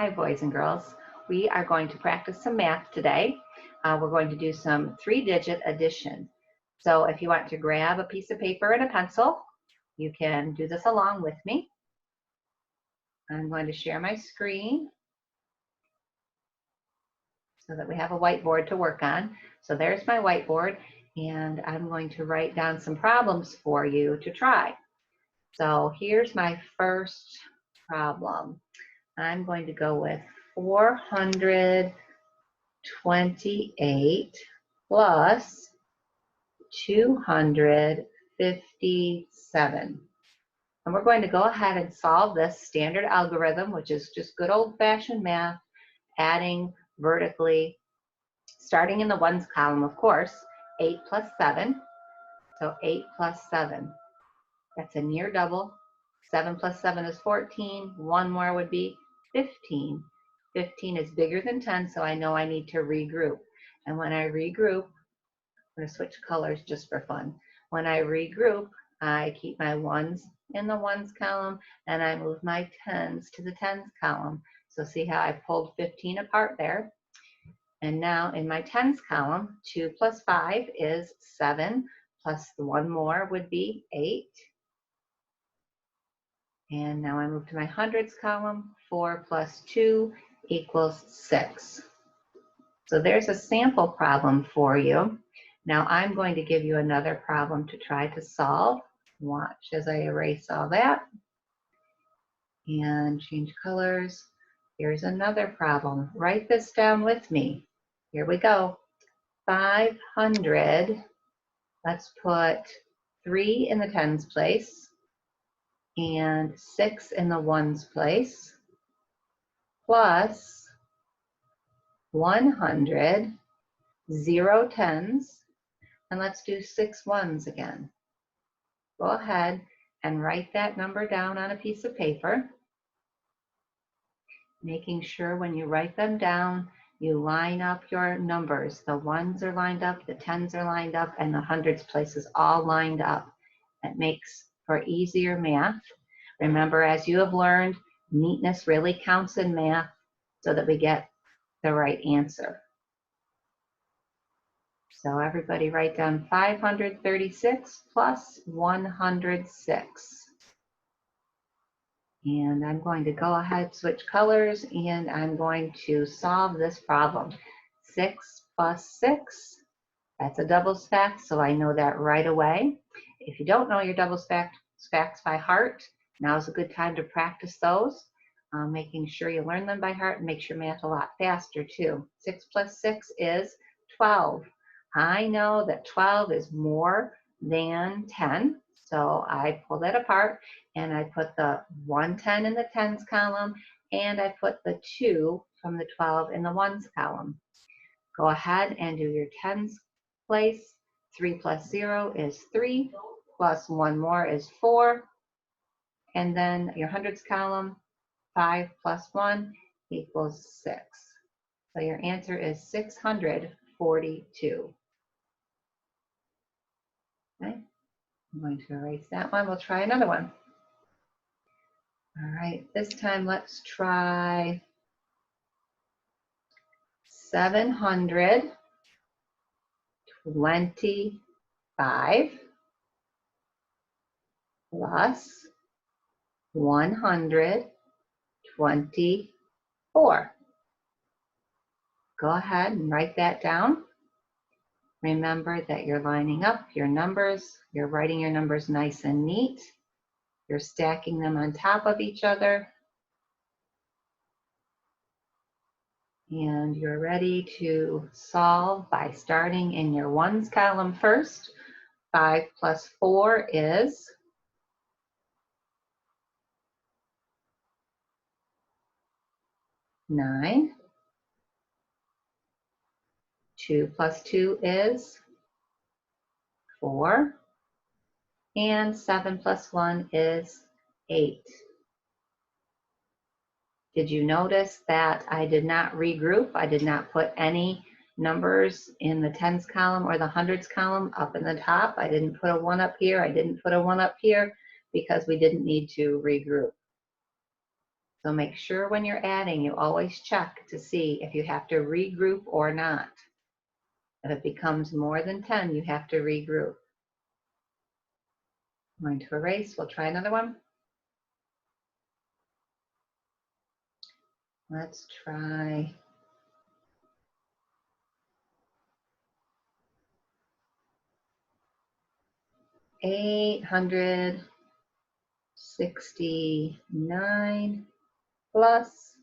Hi, boys and girls. We are going to practice some math today. We're going to do some 3-digit addition. So if you want to grab a piece of paper and a pencil, you can do this along with me. I'm going to share my screen so that we have a whiteboard to work on. So there's my whiteboard, and I'm going to write down some problems for you to try. So here's my first problem. I'm going to go with 428 plus 257. And we're going to go ahead and solve this standard algorithm, which is just good old-fashioned math, adding vertically, starting in the ones column, of course, 8 plus 7. So 8 plus 7, that's a near double. 7 plus 7 is 14. One more would be 15. 15 is bigger than 10, so I know I need to regroup. And when I regroup, I'm going to switch colors just for fun. When I regroup, I keep my ones in the ones column, and I move my tens to the tens column. So see how I pulled 15 apart there? And now in my tens column, 2 plus 5 is 7, plus the one more would be 8. And now I move to my hundreds column, 4 plus 2 equals 6. So there's a sample problem for you. Now I'm going to give you another problem to try to solve. Watch as I erase all that and change colors. Here's another problem. Write this down with me. Here we go. 500, let's put 3 in the tens place and 6 in the ones place, plus 100, 0 tens, and let's do 6 ones again. Go ahead and write that number down on a piece of paper, making sure when you write them down, you line up your numbers. The ones are lined up, the tens are lined up, and the hundreds place is all lined up. That makes for easier math. Remember, as you have learned, neatness really counts in math so that we get the right answer. So everybody write down 536 plus 106. And I'm going to go ahead, switch colors, and I'm going to solve this problem. 6 plus 6, that's a double stack, so I know that right away. If you don't know your double stacks by heart, now's a good time to practice those, making sure you learn them by heart and makes your math a lot faster too. 6 plus 6 is 12. I know that 12 is more than 10, so I pull that apart and I put the 110 in the tens column and I put the 2 from the 12 in the ones column. Go ahead and do your tens place. 3 plus 0 is 3, plus 1 more is 4, and then your hundreds column, 5 plus 1 equals 6. So your answer is 642. Okay, I'm going to erase that one. We'll try another one. All right, this time let's try 725 plus 124. Go ahead and write that down. Remember that you're lining up your numbers, you're writing your numbers nice and neat, you're stacking them on top of each other, and you're ready to solve by starting in your ones column first. 5 plus 4 is 9. 2 plus 2 is 4. And 7 plus 1 is 8. Did you notice that I did not regroup? I did not put any numbers in the tens column or the hundreds column up in the top. I didn't put a 1 up here. I didn't put a 1 up here because we didn't need to regroup. So make sure when you're adding, you always check to see if you have to regroup or not. If it becomes more than 10, you have to regroup. I'm going to erase. We'll try another one. Let's try 869 plus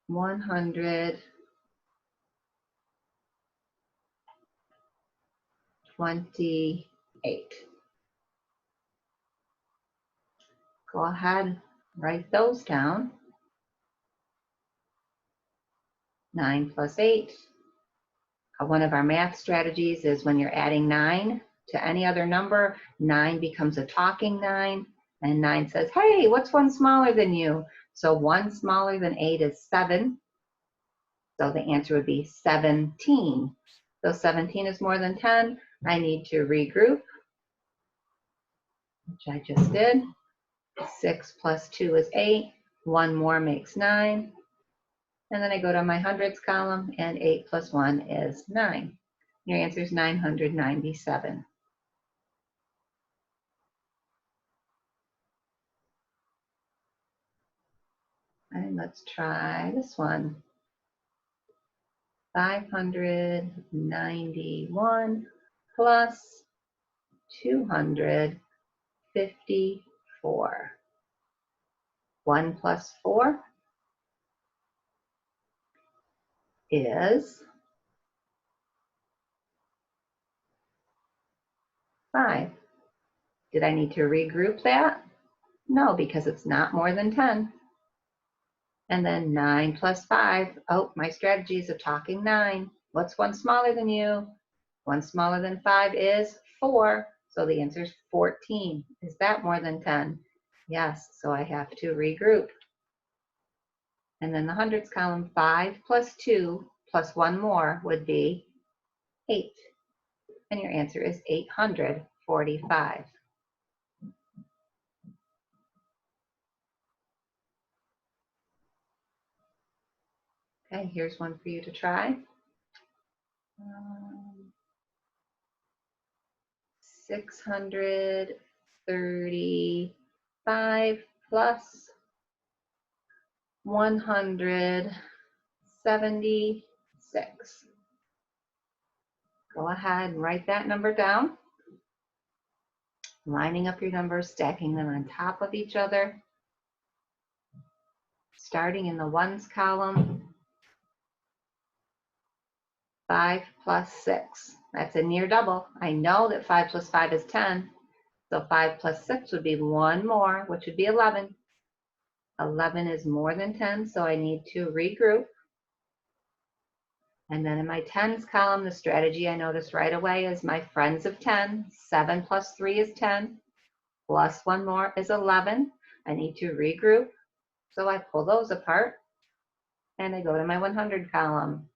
128. Go ahead, write those down. 9 plus 8. One of our math strategies is when you're adding 9 to any other number, 9 becomes a talking 9, and 9 says, hey, what's one smaller than you? So 1 smaller than 8 is 7. So the answer would be 17. So 17 is more than 10. I need to regroup, which I just did. 6 plus 2 is 8. 1 more makes 9. And then I go to my hundreds column, and 8 plus 1 is 9. Your answer is 997. And let's try this one. 591 plus 254. 1 plus 4 is 5. Did I need to regroup that? No, because it's not more than 10. And then 9 plus 5. Oh, my strategy is a talking 9. What's one smaller than you? 1 smaller than 5 is 4. So the answer is 14. Is that more than 10? Yes, so I have to regroup. And then the hundreds column, 5 plus 2 plus 1 more would be 8. And your answer is 845. Okay, here's one for you to try. 635 plus 176. Go ahead and write that number down. Lining up your numbers, stacking them on top of each other. Starting in the ones column, 5 plus 6. That's a near double. I know that 5 plus 5 is 10. So 5 plus 6 would be 1 more, which would be 11. 11 is more than 10, so I need to regroup. And then in my tens column, the strategy I noticed right away is my friends of 10. 7 plus 3 is 10. Plus 1 more is 11. I need to regroup. So I pull those apart. And I go to my 100 column.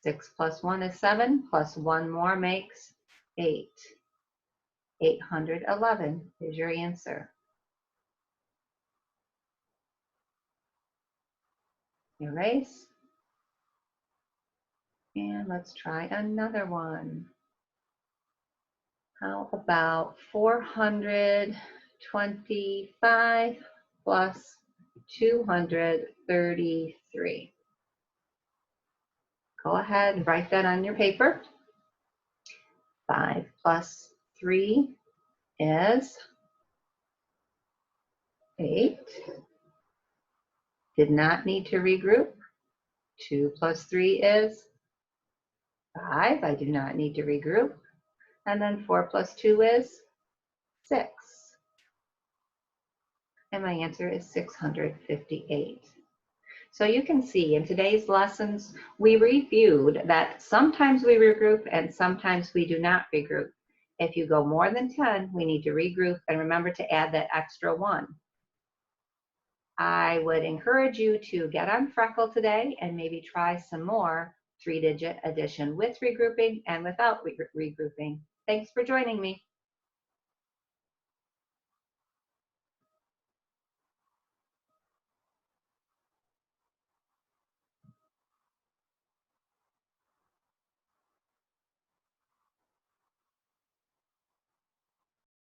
6 plus 1 is 7. Plus 1 more makes 8. 811 is your answer. Erase. And let's try another one. How about 425 plus 233? Go ahead and write that on your paper. 5 plus 3 is 8. Did not need to regroup. 2 plus 3 is 5. I do not need to regroup. And then 4 plus 2 is 6. And my answer is 658. So you can see in today's lessons, we reviewed that sometimes we regroup and sometimes we do not regroup. If you go more than 10, we need to regroup, and remember to add that extra 1. I would encourage you to get on Freckle today and maybe try some more 3-digit addition with regrouping and without regrouping. Thanks for joining me.